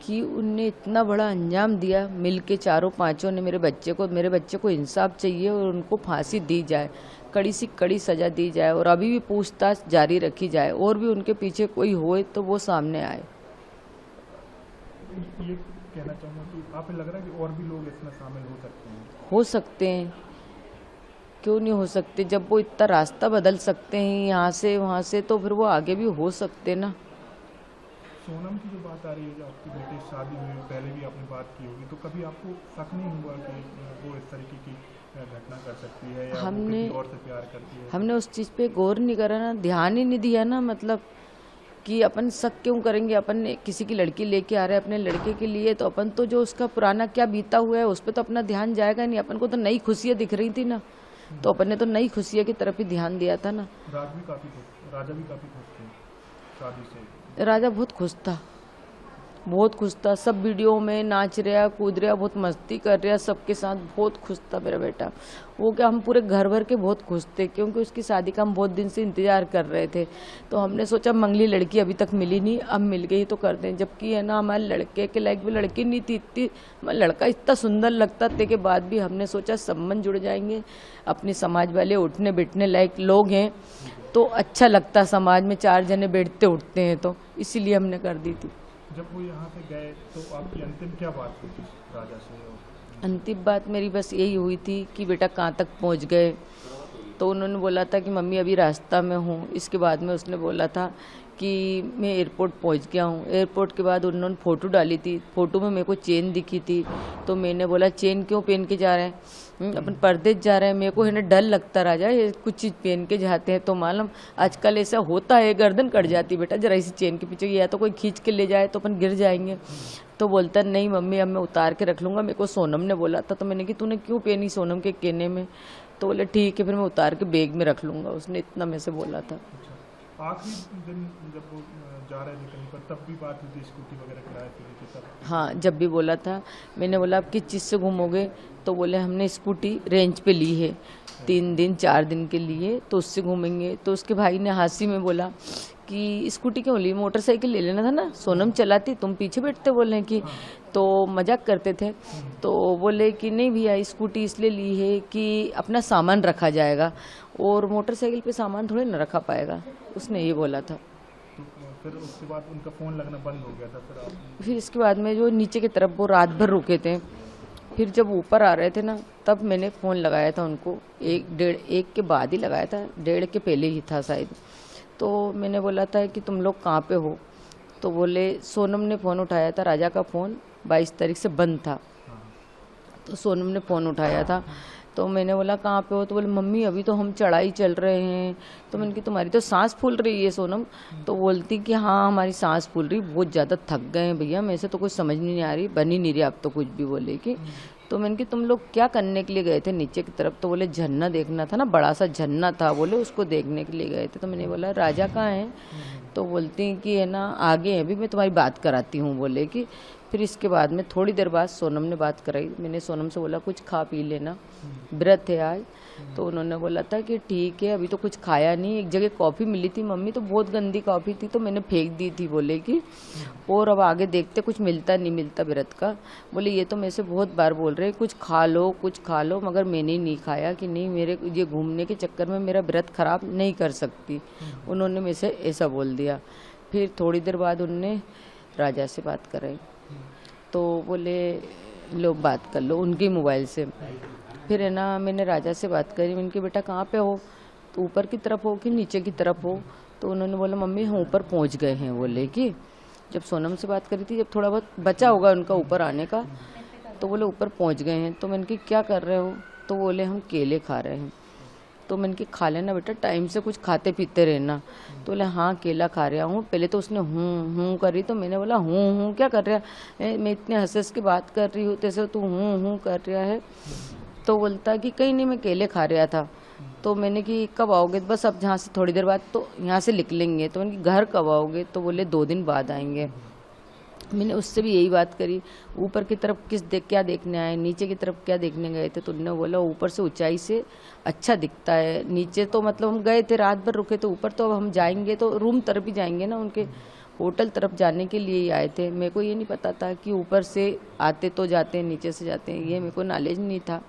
कि उनने इतना बड़ा अंजाम दिया, मिलके चारों पांचों ने मेरे बच्चे को इंसाफ चाहिए और उनको फांसी दी जाए, कड़ी से कड़ी सजा दी जाए और अभी भी पूछताछ जारी रखी जाए और भी उनके पीछे कोई होए तो वो सामने आए। ये कहना चाहूँगा कि आप लग रहा है कि और भी लोग इसमें शामिल हो सकते हैं? हो सकते हैं, क्यों नहीं हो सकते? जब वो इतना रास्ता बदल सकते हैं यहाँ से वहाँ से, तो फिर वो आगे भी हो सकते ना। सोनम की जो बात आ रही है, जो आपकी बेटी शादी हुई पहले भी आपने बात की होगी, तो कभी आपको शक नहीं हुआ कि वो इस तरीके की घटना कर सकती है या वो किसी और से प्यार करती है? हमने उस चीज़ पे गौर नहीं करा ना, ध्यान ही नहीं दिया ना। मतलब कि अपन शक क्यों करेंगे? अपन ने किसी की लड़की लेके आ रहे हैं अपने लड़के के लिए, तो अपन तो जो उसका पुराना क्या बीता हुआ है उस पर तो अपना ध्यान जाएगा नहीं। अपन को तो नई खुशियाँ दिख रही थी ना, तो अपन ने तो नई खुशियाँ की तरफ ही ध्यान दिया था ना। राजा भी काफी खुश थे शादी से। राजा बहुत खुश था, बहुत खुश था। सब वीडियो में नाच रहा, कूद रहा, बहुत मस्ती कर रहा सबके साथ, बहुत खुश था मेरा बेटा। वो क्या, हम पूरे घर भर के बहुत खुश थे क्योंकि उसकी शादी का हम बहुत दिन से इंतजार कर रहे थे। तो हमने सोचा मंगली लड़की अभी तक मिली नहीं, अब मिल गई तो कर दें। जबकि है ना, हमारे लड़के के लायक भी लड़की नहीं थी, इतनी लड़का इतना सुंदर लगता थे के बाद भी हमने सोचा संबंध जुड़ जाएंगे, अपने समाज वाले उठने बैठने लायक लोग हैं तो अच्छा लगता समाज में, 4 जने बैठते उठते हैं, तो इसीलिए हमने कर दी थी। जब वो यहाँ से गए तो आपकी अंतिम क्या बात हुई थी राजा से? अंतिम बात मेरी बस यही हुई थी कि बेटा कहाँ तक पहुँच गए। तो उन्होंने बोला था कि मम्मी अभी रास्ता में हूँ। इसके बाद में उसने बोला था कि मैं एयरपोर्ट पहुँच गया हूँ। एयरपोर्ट के बाद उन्होंने फ़ोटो डाली थी, फ़ोटो में मेरे को चेन दिखी थी। तो मैंने बोला चेन क्यों पहन के जा रहे हैं, अपन परदेश जा रहे हैं। मेरे को है ना डर लगता राजा, ये कुछ चीज़ पहन के जाते हैं तो मालूम आजकल ऐसा होता है, गर्दन कट जाती बेटा जरा इसी चेन के पीछे, या तो कोई खींच के ले जाए तो अपन गिर जाएंगे। तो बोलता नहीं मम्मी अब मैं उतार के रख लूँगा, मेरे को सोनम ने बोला था। तो मैंने कि तूने क्यों पहनी सोनम के कहने में? तो बोले ठीक है फिर मैं उतार के बैग में रख लूँगा। उसने इतना में से बोला था। आखिरी दिन जब वो जा रहे थे कहीं पर तब भी बात हुई थी, स्कूटी वगैरह किराए पे ली थी तब? हाँ, जब भी बोला था। मैंने बोला आप किस चीज़ से घूमोगे? तो बोले हमने स्कूटी रेंज पे ली है 3 दिन 4 दिन के लिए, तो उससे घूमेंगे। तो उसके भाई ने हंसी में बोला कि स्कूटी क्यों ली, मोटरसाइकिल ले लेना था ना, सोनम चलाती तुम पीछे बैठते। बोले कि तो मजाक करते थे। तो बोले कि नहीं भैया स्कूटी इसलिए ली है कि अपना सामान रखा जाएगा और मोटरसाइकिल पे सामान थोड़े ना रखा पाएगा, उसने ये बोला था। तो फिर उसके बाद उनका फ़ोन लगना बंद हो गया था? फिर इसके बाद में जो नीचे की तरफ वो रात भर रुके थे, फिर जब ऊपर आ रहे थे ना तब मैंने फ़ोन लगाया था उनको, 1 के बाद ही लगाया था, 1:30 के पहले ही था शायद। तो मैंने बोला था कि तुम लोग कहाँ पे हो? तो बोले सोनम ने फ़ोन उठाया था, राजा का फ़ोन 22 तारीख से बंद था। तो सोनम ने फ़ोन उठाया था। तो मैंने बोला कहाँ पे हो? तो बोले मम्मी अभी तो हम चढ़ाई चल रहे हैं। तो मैंने कि तुम्हारी तो सांस फूल रही है सोनम। तो बोलती कि हाँ हमारी सांस फूल रही, बहुत ज़्यादा थक गए हैं भैया, मेरे से तो कुछ समझ नहीं आ रही, बन ही नहीं रही आप तो कुछ भी। बोले कि तो मैंने कि तुम लोग क्या करने के लिए गए थे नीचे की तरफ? तो बोले झरना देखना था ना, बड़ा सा झरना था, बोले उसको देखने के लिए गए थे। तो मैंने बोला राजा कहाँ है? तो बोलती कि है ना आगे है, अभी मैं तुम्हारी बात कराती हूँ। बोले कि फिर इसके बाद में थोड़ी देर बाद सोनम ने बात कराई। मैंने सोनम से बोला कुछ खा पी लेना, व्रत है आज। तो उन्होंने बोला था कि ठीक है अभी तो कुछ खाया नहीं। एक जगह कॉफ़ी मिली थी मम्मी, तो बहुत गंदी कॉफ़ी थी तो मैंने फेंक दी थी। बोले कि और अब आगे देखते कुछ मिलता नहीं मिलता व्रत का। बोले ये तो मेरे से बहुत बार बोल रहे कुछ खा लो कुछ खा लो, मगर मैंने नहीं खाया कि नहीं मेरे ये घूमने के चक्कर में मेरा व्रत खराब नहीं कर सकती। उन्होंने मेरे से ऐसा बोल दिया। फिर थोड़ी देर बाद उनने राजा से बात कराई, तो बोले लो बात कर लो उनके मोबाइल से। फिर है ना मैंने राजा से बात करी, मैंने कि बेटा कहाँ पे हो? तो ऊपर की तरफ हो कि नीचे की तरफ हो? तो उन्होंने बोला मम्मी हम ऊपर पहुँच गए हैं। बोले कि जब सोनम से बात करी थी, जब थोड़ा बहुत बचा होगा उनका ऊपर आने का, तो बोले ऊपर पहुँच गए हैं। तो मैंने कि क्या कर रहे हो? तो बोले हम केले खा रहे हैं। तो मैंने कि खा लेना बेटा, टाइम से कुछ खाते पीते रहना। तो बोले हाँ केला खा रहा हूँ। पहले तो उसने हूँ करी, तो मैंने बोला हूँ क्या कर रहा है, मैं इतने हंस हंस के बात कर रही हूँ तैसे तू हूँ कर रहा है। तो बोलता कि कहीं नहीं मैं केले खा रहा था। तो मैंने कि कब आओगे? बस अब जहाँ से थोड़ी देर बाद तो यहाँ से निकलेंगे। तो मैंने कि घर कब आओगे? तो बोले 2 दिन बाद आएंगे। मैंने उससे भी यही बात करी, ऊपर की तरफ क्या देखने आए, नीचे की तरफ क्या देखने गए थे? तो उन्होंने बोला ऊपर से ऊंचाई से अच्छा दिखता है, नीचे तो मतलब हम गए थे रात भर रुके थे, ऊपर तो अब हम जाएंगे तो रूम तरफ ही जाएंगे ना उनके, होटल तरफ जाने के लिए ही आए थे। मेरे को ये नहीं पता था कि ऊपर से आते तो जाते हैं, नीचे से जाते हैं, ये मेरे को नॉलेज नहीं था,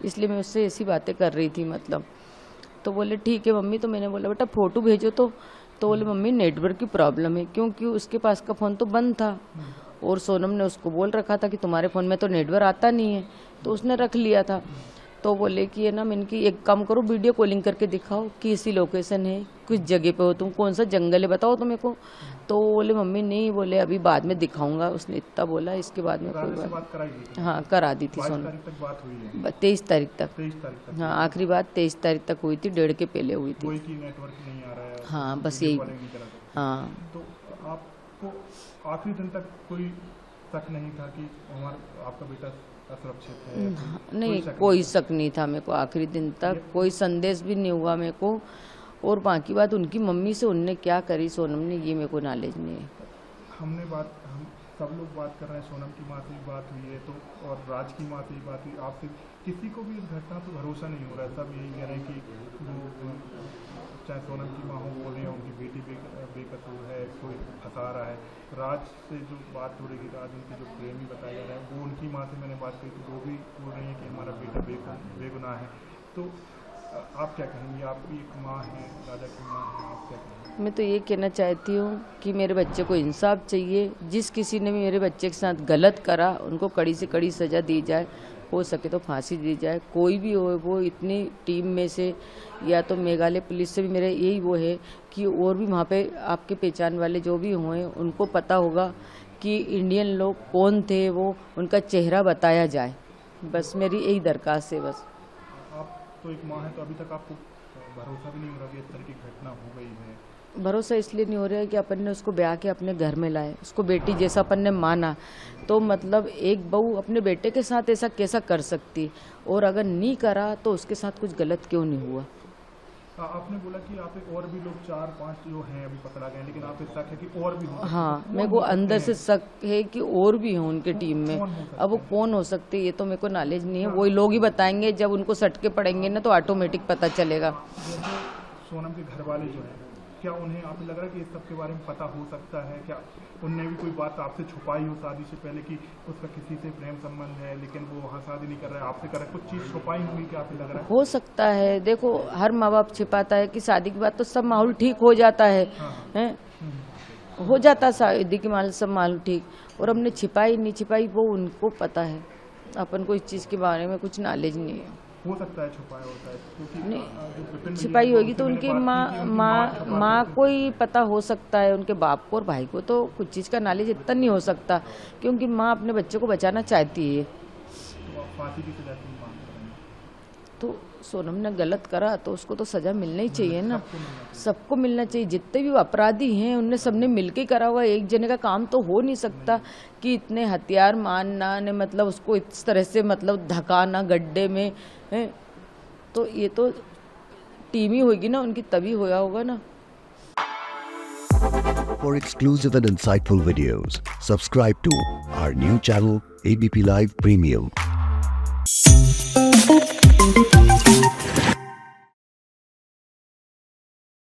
इसलिए मैं उससे ऐसी बातें कर रही थी मतलब। तो बोले ठीक है मम्मी, तो मैंने बोला बेटा फ़ोटो भेजो तो बोले मम्मी नेटवर्क की प्रॉब्लम है, क्योंकि उसके पास का फ़ोन तो बंद था और सोनम ने उसको बोल रखा था कि तुम्हारे फ़ोन में तो नेटवर्क आता नहीं है, तो उसने रख लिया था। तो बोले कि है ना, मैंने कि एक काम करो वीडियो कॉलिंग करके दिखाओ कि इसी लोकेशन है, किस जगह पे हो तुम, कौन सा जंगल है बताओ तो मेरे को। तो बोले मम्मी नहीं, बोले अभी बाद में दिखाऊंगा, उसने इतना बोला। इसके बाद में कोई बात कराई गई? हाँ करा दी थी सोनम। 22 तारीख तक बात हुई है? 23 तारीख तक। 23 तारीख तक? हाँ आखिरी बात 23 तारीख तक हुई थी, 1.5 के पहले हुई थी। कोई की नेटवर्क नहीं आ रहा है? हाँ बस यही। हाँ तो आपको आखिरी दिन तक कोई शक नहीं था कि आपका बेटा असुरक्षित है? नहीं कोई शक नहीं था मेरे को, आखिरी दिन तक कोई संदेश भी नहीं हुआ मेरे को। और बाकी बात उनकी मम्मी से उनने क्या करी सोनम ने, ये मेरे को नॉलेज नहीं है। हम सब लोग बात कर रहे हैं, सोनम की माँ से भी बात हुई है तो, और राज की माँ से भी बात हुई, आपसे किसी को भी इस घटना पर भरोसा नहीं हो रहा है। सब यही कह रहे हैं कि वो चाहे सोनम की माँ हो बोल रही है उनकी बेटी बेकसूर है, कोई फंसा रहा है। राज से जो बात हो रही थी, राज उनके जो प्रेमी बताया जा रहा है, वो उनकी माँ से मैंने बात की तो वो भी बोल रही है कि हमारा बेटा बेगुनाह है। तो आप क्या कहेंगी? आपकी एक माँ है, राजा की माँ है, आप क्या कहेंगे? मैं तो ये कहना चाहती हूँ कि मेरे बच्चे को इंसाफ चाहिए। जिस किसी ने भी मेरे बच्चे के साथ गलत करा उनको कड़ी से कड़ी सज़ा दी जाए, हो सके तो फांसी दी जाए। कोई भी हो, वो इतनी टीम में से या तो मेघालय पुलिस से भी मेरा यही वो है कि और भी वहाँ पे आपके पहचान वाले जो भी हुए उनको पता होगा कि इंडियन लोग कौन थे, वो उनका चेहरा बताया जाए। बस मेरी यही दरखास्त है बस। आप तो एक माँ है, तो अभी तक आपको भरोसा भी नहीं हो रहा कि इस तरह की घटना हो गई है? भरोसा इसलिए नहीं हो रहा है कि अपन ने उसको ब्याह के अपने घर में लाए, उसको बेटी जैसा अपन ने माना, तो मतलब एक बहू अपने बेटे के साथ ऐसा कैसा कर सकती, और अगर नहीं करा तो उसके साथ कुछ गलत क्यों नहीं हुआ। आपने बोला कि आप और भी लोग 4-5 जो हैं अभी पकड़ा गए, लेकिन आप शक है कि और भी हो? हाँ मेरे को अंदर से शक है कि और भी हों उनके टीम में। अब वो कौन हो सकते ये तो मेरे को नॉलेज नहीं है, वही लोग ही बताएंगे, जब उनको सटके पड़ेंगे ना तो ऑटोमेटिक पता चलेगा। जैसे सोनम के घर वाले जो हैं, क्या उन्हें आपको लग रहा है कि इस सब के बारे में पता हो सकता है? क्या उनने भी कोई बात आपसे छुपाई हो शादी से पहले कि उसका किसी से प्रेम संबंध है लेकिन वो वहाँ शादी नहीं कर रहा है, आपसे कर रहा है, कुछ चीज़ छुपाई हुई? क्या आपको लग रहा है? हो सकता है, देखो हर माँ बाप छिपाता है कि शादी के बाद तो सब माहौल ठीक हो जाता है, हो जाता शादी के माहौल सब माहौल ठीक, और हमने छिपाई नहीं छिपाई वो उनको पता है, अपन को इस चीज़ के बारे में कुछ नॉलेज नहीं है। हो सकता है छुपाया होता है, क्योंकि छिपाई होगी तो उनकी माँ को ही पता हो सकता है, उनके बाप को और भाई को तो कुछ चीज़ का नॉलेज इतना नहीं हो सकता, क्योंकि माँ अपने बच्चे को बचाना चाहती है। फांसी की सजा की मांग कर रहे हैं। तो सोनम ने गलत करा तो उसको तो सजा मिलना ही चाहिए ना, सबको मिलना चाहिए। जितने भी अपराधी हैं उनने सबने मिलके करा हुआ, एक जने का काम तो हो नहीं सकता कि इतने हथियार मारना ने मतलब उसको इस तरह से मतलब धकाना गड्ढे में है, तो ये तो टीम ही होगी ना उनकी, तभी होया होगा ना। For exclusive and insightful videos, subscribe to our new channel ABP Live Premium.